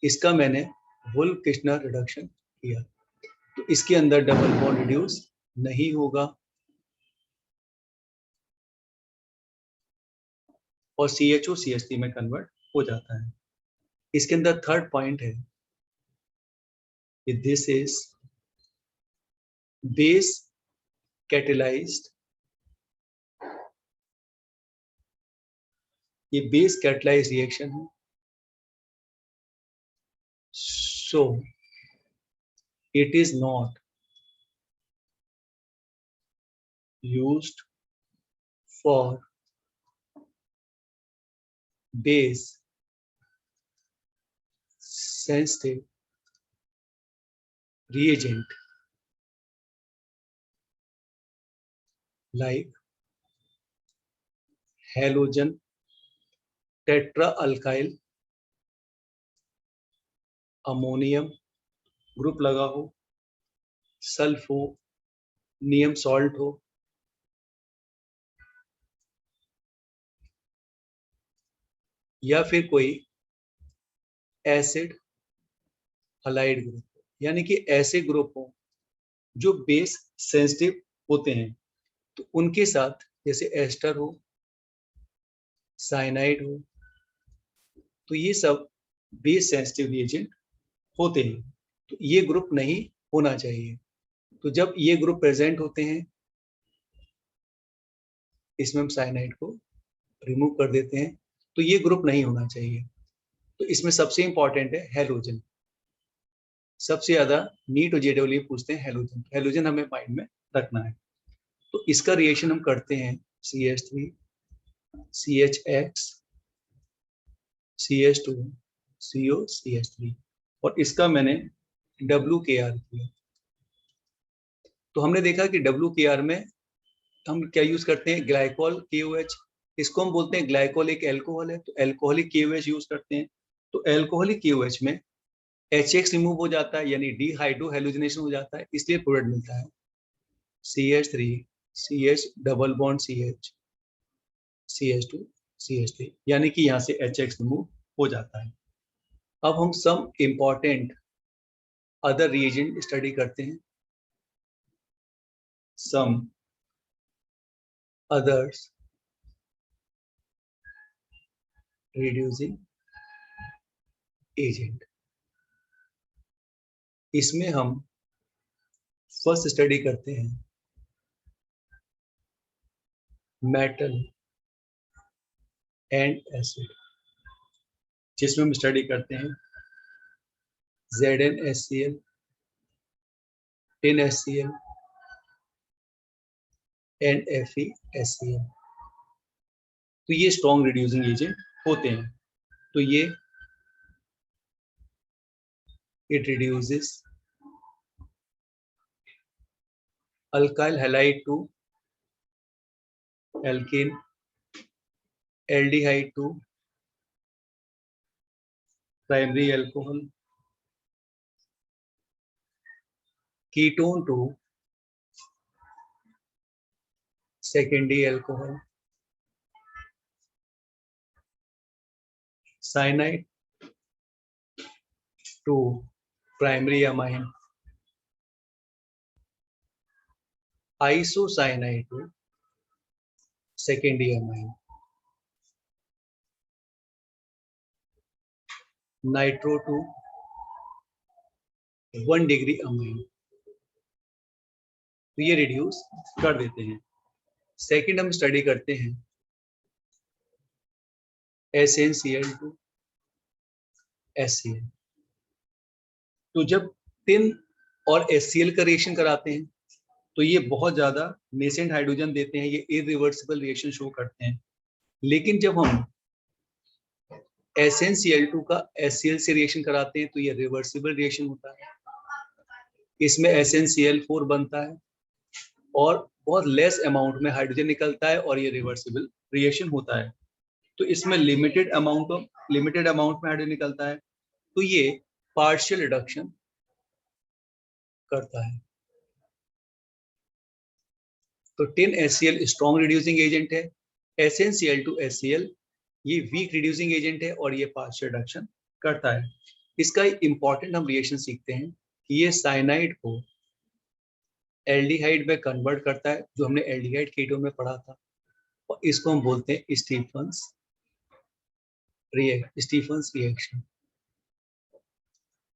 S1: इसका मैंने वुल्फ-किर्चनर रिडक्शन किया, तो इसके अंदर डबल बॉन्ड रिड्यूस नहीं होगा और CHO CH3 में कन्वर्ट हो जाता है। इसके अंदर थर्ड पॉइंट है कि दिस इज बेस कैटेलाइज्ड, ये बेस कैटेलाइज्ड रिएक्शन है, so it is not used for base sensitive reagent like halogen tetraalkyl ammonium group लगा हो, सल्फोनियम सॉल्ट हो, या फिर कोई एसिड हलाइड ग्रुप, यानी कि ऐसे ग्रुप हो जो बेस सेंसिटिव होते हैं, तो उनके साथ जैसे एस्टर हो, साइनाइड हो, तो ये सब बेस सेंसिटिव रिएजेंट होते हैं, तो ये ग्रुप नहीं होना चाहिए। तो जब ये ग्रुप प्रेजेंट होते हैं, इसमें हम साइनाइड को रिमूव कर देते हैं, तो ये ग्रुप नहीं होना चाहिए। तो इसमें सबसे इंपॉर्टेंट है हेलोजन। सबसे ज्यादा नीट और जेडब्ल्यू पूछते हैं हेलोजन, हेलोजन हमें माइंड में रखना है। तो इसका रिएक्शन हम करते हैं CH3 CHX CH2 CO CH3, और इसका मैंने WKR किया। तो हमने देखा कि WKR में हम क्या यूज करते हैं, ग्लाइकोल KOH। इसको हम बोलते हैं ग्लाइकोल एक एल्कोहल है, तो एल्कोहलिक KOH यूज करते हैं। तो एल्कोहलिक KOH में HX रिमूव हो जाता है, यानी डिहाइड्रो हेलोजिनेशन हो जाता है, इसलिए प्रोडक्ट मिलता है CH3 CH double bond CH CH2 CH3, यानी कि यहाँ से HX रिमूव हो जाता है। अब हम some important other reagent study करते हैं, सम others reducing agent। इसमें हम फर्स्ट स्टडी करते हैं मेटल एंड एसिड, जिसमें हम स्टडी करते हैं ZnHCl, TnHCl एंड FeHCl। तो ये स्ट्रॉन्ग रिड्यूसिंग एजेंट होते हैं। तो ये it reduces alkyl halide to alkane, aldehyde to primary alcohol, ketone to secondary alcohol, cyanide to primary amine, isocyanide to secondary amine, nitro to 1 degree amine. तो ये रिड्यूस कर देते हैं। सेकंड हम स्टडी करते हैं SnCl टू HCl। तो जब टिन और HCl का रिएक्शन कराते हैं तो ये बहुत ज्यादा नेसेंट हाइड्रोजन देते हैं, ये इरिवर्सिबल रिएक्शन शो करते हैं। लेकिन जब हम SnCl2 का HCl से रिएक्शन कराते हैं तो ये रिवर्सिबल रिएक्शन होता है। इसमें SnCl4 बनता है और बहुत लेस अमाउंट में हाइड्रोजन निकलता है और ये रिवर्सिबल रिएक्शन होता है। तो इसमें लिमिटेड अमाउंट में हाइड्रोजन निकलता है, तो ये पार्शियल रिडक्शन करता है। तो tin HCl strong reducing agent है, SnCl2 HCl ये वीक रिड्यूसिंग एजेंट है और ये पार्शियल रिडक्शन करता है। इसका इंपॉर्टेंट हम रिएक्शन सीखते हैं कि ये साइनाइड को एल्डिहाइड में कन्वर्ट करता है, जो हमने एल्डिहाइड कीटोन में पढ़ा था, और इसको हम बोलते हैं स्टीफंस रिएक्शन।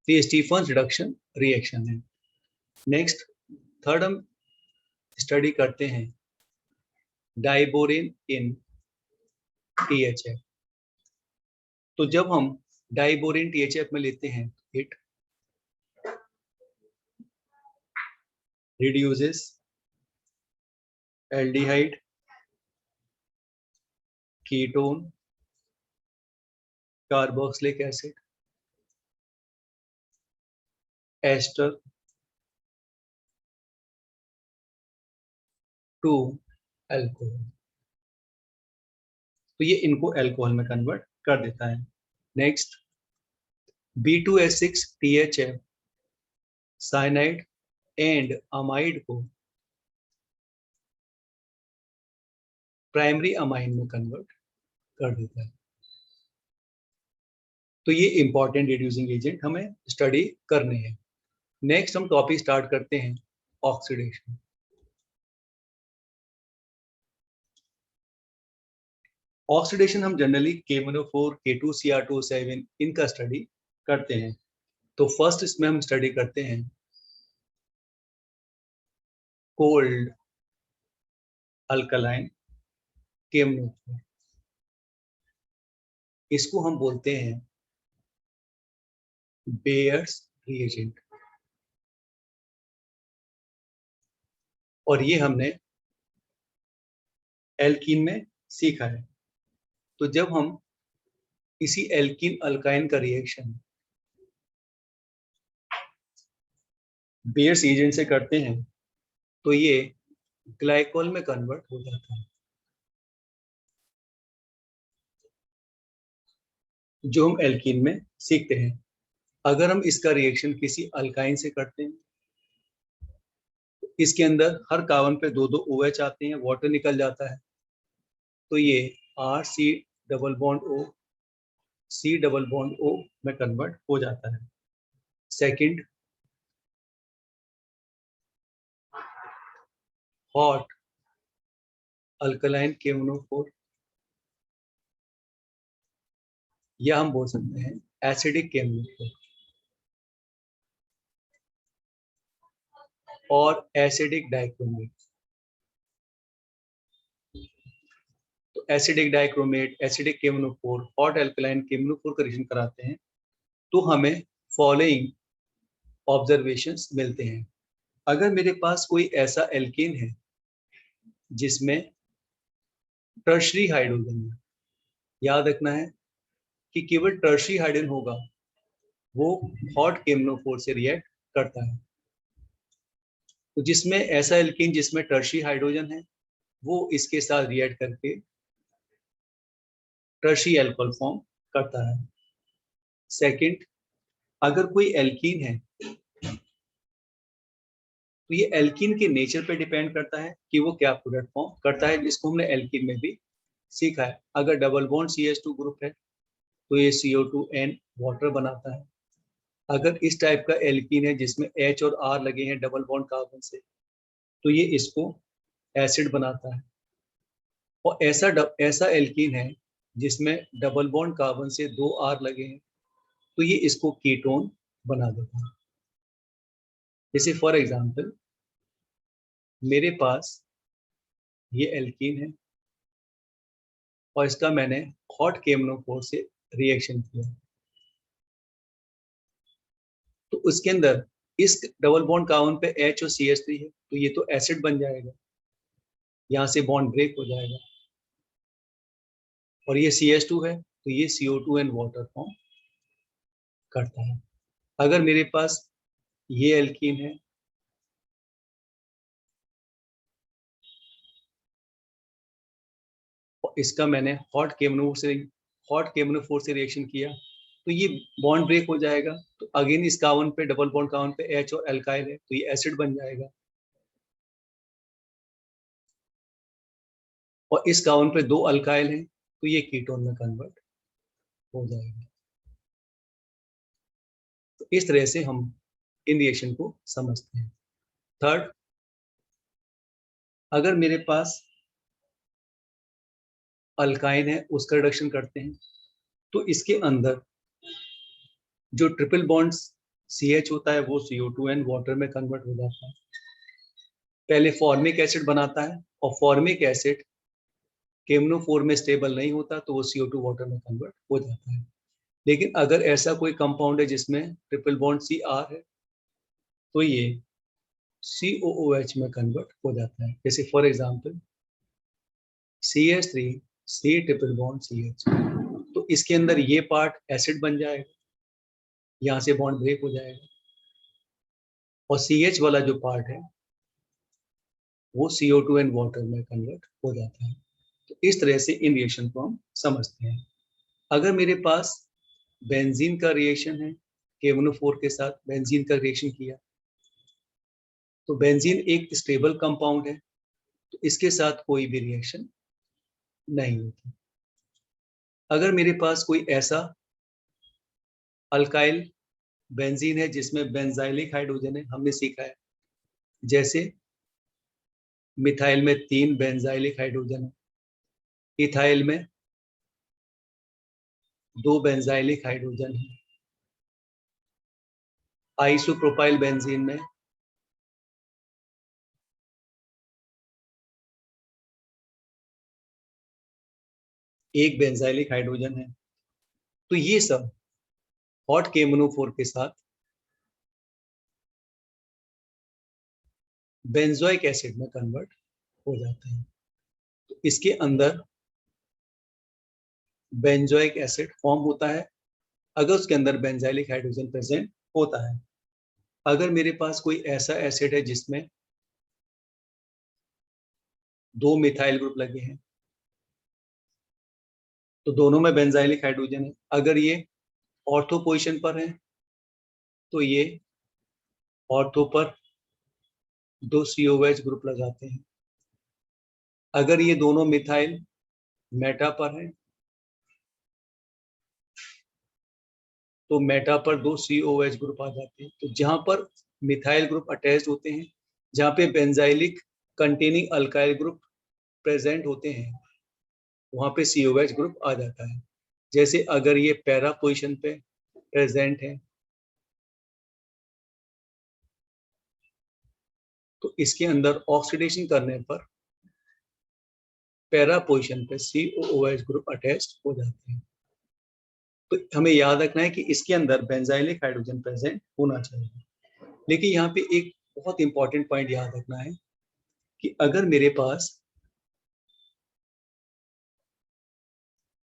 S1: ये स्टीफंस रिडक्शन रिएक्शन है। नेक्स्ट थर्ड हम स्टडी करते हैं डाइबोरेन इन THF। तो जब हम डाइबोरेन THF में लेते हैं, it reduces aldehyde, ketone, carboxylic acid, ester to alcohol। तो ये इनको अल्कोहल में कन्वर्ट कर देता है। Next B2H6 THF cyanide and amide को प्राइमरी अमाइन में कन्वर्ट कर देता है। तो ये इंपॉर्टेंट रिड्यूसिंग एजेंट हमें स्टडी करने हैं। नेक्स्ट हम टॉपिक स्टार्ट करते हैं ऑक्सीडेशन। ऑक्सीडेशन हम जनरली KMnO4, K2Cr2O7 इनका स्टडी करते हैं। तो फर्स्ट इसमें हम स्टडी करते हैं कोल्ड अल्कलाइन KMnO4। इसको हम बोलते हैं बेयर्स रिएजेंट, और ये हमने एल्कीन में सीखा है। तो जब हम इसी एल्कीन अल्काइन का रिएक्शन बेयर्स एजेंट से करते हैं तो ये ग्लाइकोल में कन्वर्ट हो जाता है, जो हम एल्कीन में सीखते हैं। अगर हम इसका रिएक्शन किसी अल्काइन से करते हैं, इसके अंदर हर कार्बन पे 2-2 OH आते हैं, वाटर निकल जाता है, तो ये RC double bond O C double bond O में कन्वर्ट हो जाता है। सेकंड हॉट अल्कलाइन KMnO4, या हम बोल सकते हैं एसिडिक KMnO4, और एसिडिक डाइक्रोमेट। तो acidic dichromate, acidic KMnO4, hot alkaline KMnO4 का रिएक्शन कराते हैं तो हमें फॉलोइंग ऑब्जर्वेशंस मिलते हैं। अगर मेरे पास कोई ऐसा एल्केन है जिसमें टर्शरी हाइड्रोजन है, याद रखना है कि केवल टर्शरी हाइड्रोजन होगा, वो हॉट KMnO4 से रिएक्ट करता है। तो जिसमें ऐसा एल्कीन जिसमें टर्शी हाइड्रोजन है वो इसके साथ रिएक्ट करके टर्शी अल्कोहल फॉर्म करता है। सेकंड, अगर कोई एल्कीन है तो ये एल्कीन के नेचर पे डिपेंड करता है कि वो क्या प्रोडक्ट फॉर्म करता है, जिसको हमने एल्कीन में भी सीखा है। अगर डबल बॉन्ड CH2 ग्रुप है तो ये CO2N वाटर बनाता है। अगर इस टाइप का एल्कीन है जिसमें H और R लगे हैं डबल बॉन्ड कार्बन से तो ये इसको एसिड बनाता है। और ऐसा एल्कीन है जिसमें डबल बॉन्ड कार्बन से 2 R लगे हैं तो ये इसको कीटोन बना देता है। जैसे फॉर एग्जांपल मेरे पास ये एल्कीन है और इसका मैंने हॉट KMnO4 से रिएक्शन किया तो उसके अंदर इस डबल बॉन्ड कार्बन पे H और CH3 है तो ये तो एसिड बन जाएगा, यहाँ से बॉन्ड ब्रेक हो जाएगा। और ये CH2 है तो ये CO2N वाटर फॉर्म करता है। अगर मेरे पास ये एल्कीन है और इसका मैंने हॉट KMnO4 से रिएक्शन किया तो ये बॉन्ड ब्रेक हो जाएगा। तो अगेन इस कार्बन पे डबल बॉन्ड कार्बन पे H और एल्काइल है तो ये एसिड बन जाएगा। और इस कार्बन पे 2 अल्काइल हैं तो ये कीटोन में कन्वर्ट हो जाएगा। तो इस तरह से हम इन रिएक्शन को समझते हैं। थर्ड, अगर मेरे पास अल्काइन है उसका रिडक्शन करते हैं तो इसके अंदर जो ट्रिपल बॉन्ड CH होता है वो CO2N वाटर में कन्वर्ट हो जाता है। पहले फॉर्मिक एसिड बनाता है और फॉर्मिक एसिड KMnO4 में स्टेबल नहीं होता तो वो CO2 वाटर में कन्वर्ट हो जाता है। लेकिन अगर ऐसा कोई कंपाउंड है जिसमें ट्रिपल बॉन्ड CR है तो ये COOH में कन्वर्ट हो जाता है। जैसे for example CH3 C triple bond CH तो इसके अंदर ये पार्ट एसिड बन जाएगा, यहाँ से बॉन्ड ब्रेक हो जाएगा। और CH वाला जो पार्ट है वो CO2N वाटर में कन्वर्ट हो जाता है। तो इस तरह से इन रिएक्शन को हम समझते हैं। अगर मेरे पास बेंजीन का रिएक्शन है, KMnO4 के साथ बेंजीन का रिएक्शन किया तो बेंजीन एक स्टेबल कंपाउंड है तो इसके साथ कोई भी रिएक्शन नहीं होती। अगर मेरे पास कोई ऐसा अल्काइल बेंजीन है जिसमें बेंजाइलिक हाइड्रोजन है, हमने सीखा है जैसे मिथाइल में 3 बेंजाइलिक हाइड्रोजन है, इथाइल में 2 बेंजाइलिक हाइड्रोजन है, आइसोप्रोपाइल बेंजीन में 1 बेंजाइलिक हाइड्रोजन है। तो ये सब हॉट KMnO4 के साथ बेंजोइक एसिड में कन्वर्ट हो जाते हैं। तो इसके अंदर बेंजोइक एसिड फॉर्म होता है अगर उसके अंदर बेंजाइलिक हाइड्रोजन प्रेजेंट होता है। अगर मेरे पास कोई ऐसा एसिड है जिसमें 2 मिथाइल ग्रुप लगे हैं तो दोनों में बेंजाइलिक हाइड्रोजन है। अगर ये ऑर्थो पोजीशन पर है तो ये ऑर्थो पर 2 COH ग्रुप लगाते हैं। अगर ये दोनों मिथाइल मेटा पर है तो मेटा पर 2 COH ग्रुप आ जाते हैं। तो जहां पर मिथाइल ग्रुप अटैच्ड होते हैं, जहां पे benzylic containing alkyl group present होते हैं वहां पे COH ग्रुप आ जाता है। जैसे अगर ये पैरा पोजीशन पे प्रेजेंट है तो इसके अंदर ऑक्सीडेशन करने पर पैरा पोजीशन पे COOH ग्रुप अटैच्ड हो जाते हैं। तो हमें याद रखना है कि इसके अंदर बेंजाइलिक हाइड्रोजन प्रेजेंट होना चाहिए। लेकिन यहाँ पे एक बहुत इंपॉर्टेंट पॉइंट याद रखना है कि अगर मेरे पास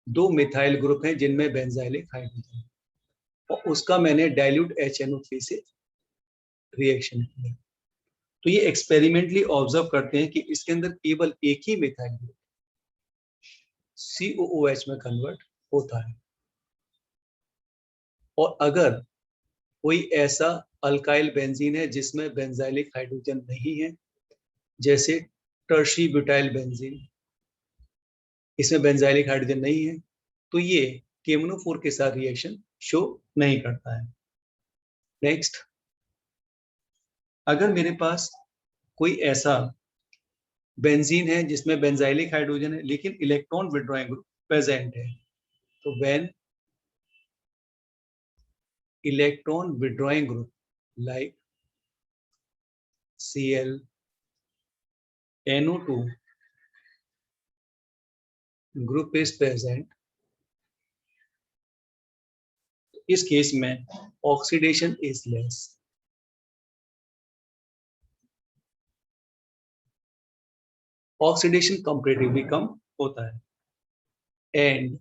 S1: 2 मिथाइल ग्रुप हैं जिनमें बेंजाइलिक हाइड्रोजन और उसका मैंने डाइल्यूट HNO3 से रिएक्शन किया तो ये एक्सपेरिमेंटली ऑब्जर्व करते हैं कि इसके अंदर केवल एक ही मिथाइल ग्रुप COOH में कन्वर्ट होता है, और अगर कोई ऐसा अल्काइल बेंजीन है जिसमें बेंजाइलिक हाइड्रोजन नहीं है, जैसे टर्शी ब्यूटाइल बेंजीन, इसमें बेंजाइलिक हाइड्रोजन नहीं है, तो ये KMNO4 के साथ रिएक्शन शो नहीं करता है। नेक्स्ट, अगर मेरे पास कोई ऐसा बेंजीन है जिसमें बेंजाइलिक हाइड्रोजन है लेकिन इलेक्ट्रॉन विड्रॉइंग ग्रुप प्रेजेंट है, तो when electron withdrawing group like Cl, NO2 group is present, इस केस में oxidation is less, oxidation comparatively कम होता है, and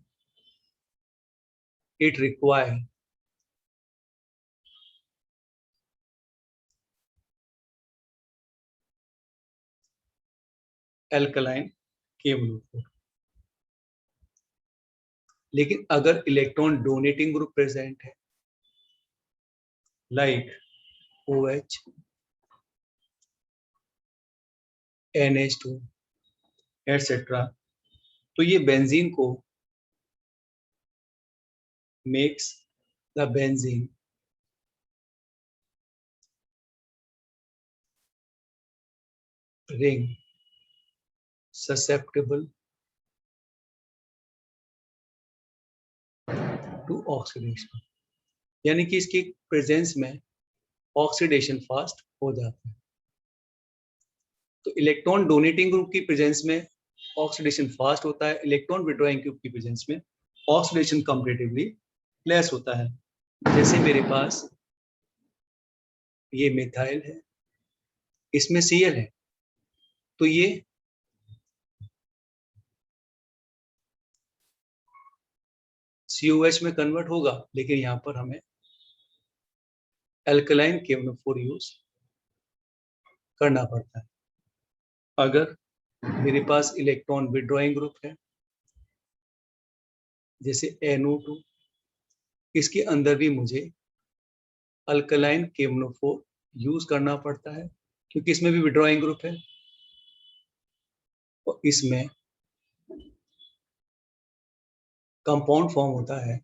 S1: it require alkaline KMNO4। लेकिन अगर इलेक्ट्रॉन डोनेटिंग ग्रुप प्रेजेंट है लाइक OH, NH2 एटसेट्रा, तो ये बेंजीन को makes the benzene ring susceptible to oxidation, यानी कि इसकी प्रेजेंस में ऑक्सीडेशन फास्ट हो जाता है। तो इलेक्ट्रॉन डोनेटिंग ग्रुप की प्रेजेंस में ऑक्सीडेशन फास्ट होता है, इलेक्ट्रॉन विड्रॉइंग ग्रुप की प्रेजेंस में ऑक्सीडेशन कंपैरेटिवली लेस होता है। जैसे मेरे पास ये मिथाइल है, इसमें Cl है, तो ये COH में कन्वर्ट होगा, लेकिन यहां पर हमें एल्कलाइन KMNO4 यूज करना पड़ता है। अगर मेरे पास इलेक्ट्रॉन विड्रॉइंग ग्रुप है जैसे NO2, इसके अंदर भी मुझे अल्कलाइन KMNO4 यूज करना पड़ता है, क्योंकि इसमें भी विड्रॉइंग ग्रुप है, और इसमें कंपाउंड फॉर्म होता है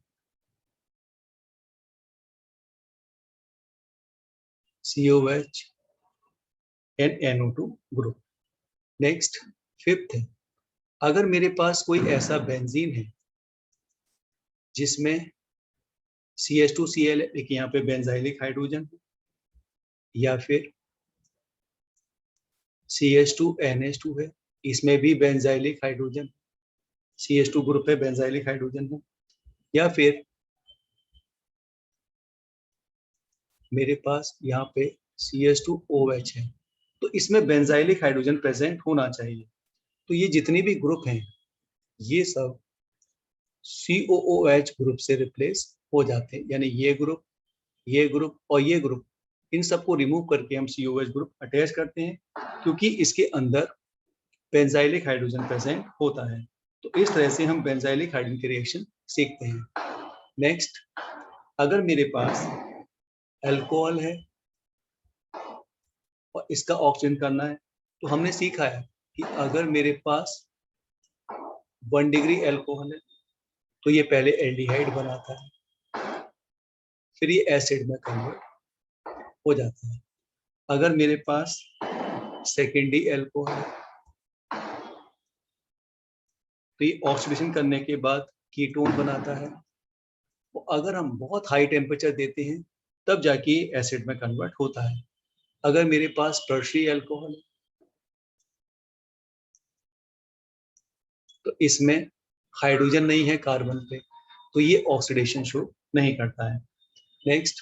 S1: COH and NO2 group. Next, fifth है, अगर मेरे पास कोई ऐसा बेंजीन है जिसमें CH2Cl है लेकिन यहाँ पे बेंजाइलिक हाइड्रोजन है, या फिर CH2NH2 है, इसमें भी बेंजाइलिक हाइड्रोजन, CH2 ग्रुप है, बेंजाइलिक हाइड्रोजन है, या फिर मेरे पास यहाँ पे CH2OH है, तो इसमें बेंजाइलिक हाइड्रोजन प्रेजेंट होना चाहिए। तो ये जितने भी ग्रुप हैं ये सब COOH ग्रुप से रिप्लेस हो जाते हैं, यानी ये ग्रुप और ये ग्रुप, इन सबको रिमूव करके हम COOH ग्रुप अटैच करते हैं, क्योंकि इसके अंदर बेंजाइलिक हाइड्रोजन प्रेजेंट होता है। तो इस तरह से हम बेंजाइलिक हाइड्रोजन की रिएक्शन सीखते हैं। नेक्स्ट, अगर मेरे पास अल्कोहल है और इसका ऑक्सीजन करना है, तो हमने सीखा है कि अगर मेरे पास 1 डिग्री अल्कोहल है तो ये पहले एल्डिहाइड बनाता है, फिर ये एसिड में कन्वर्ट हो जाता है। अगर मेरे पास सेकेंडरी अल्कोहल है तो ये ऑक्सीडेशन करने के बाद कीटोन बनाता है, तो अगर हम बहुत हाई टेम्परेचर देते हैं तब जाके एसिड में कन्वर्ट होता है। अगर मेरे पास टर्शरी अल्कोहल है तो इसमें हाइड्रोजन नहीं है कार्बन पे, तो ये ऑक्सीडेशन शो नहीं करता है। नेक्स्ट,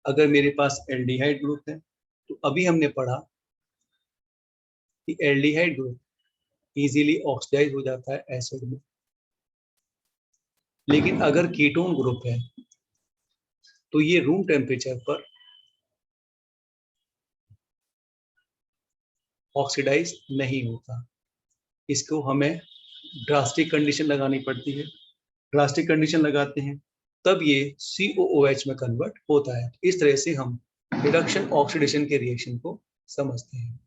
S1: अगर मेरे पास एल्डिहाइड ग्रुप है तो अभी हमने पढ़ा कि एल्डिहाइड ग्रुप इजीली ऑक्सीडाइज हो जाता है एसिड में, लेकिन अगर कीटोन ग्रुप है तो ये रूम टेम्परेचर पर ऑक्सीडाइज नहीं होता। इसको हमें ड्रास्टिक कंडीशन लगानी पड़ती है। ड्रास्टिक कंडीशन लगाते हैं तब ये COOH में कन्वर्ट होता है। इस तरह से हम रिडक्शन ऑक्सीडेशन के रिएक्शन को समझते हैं।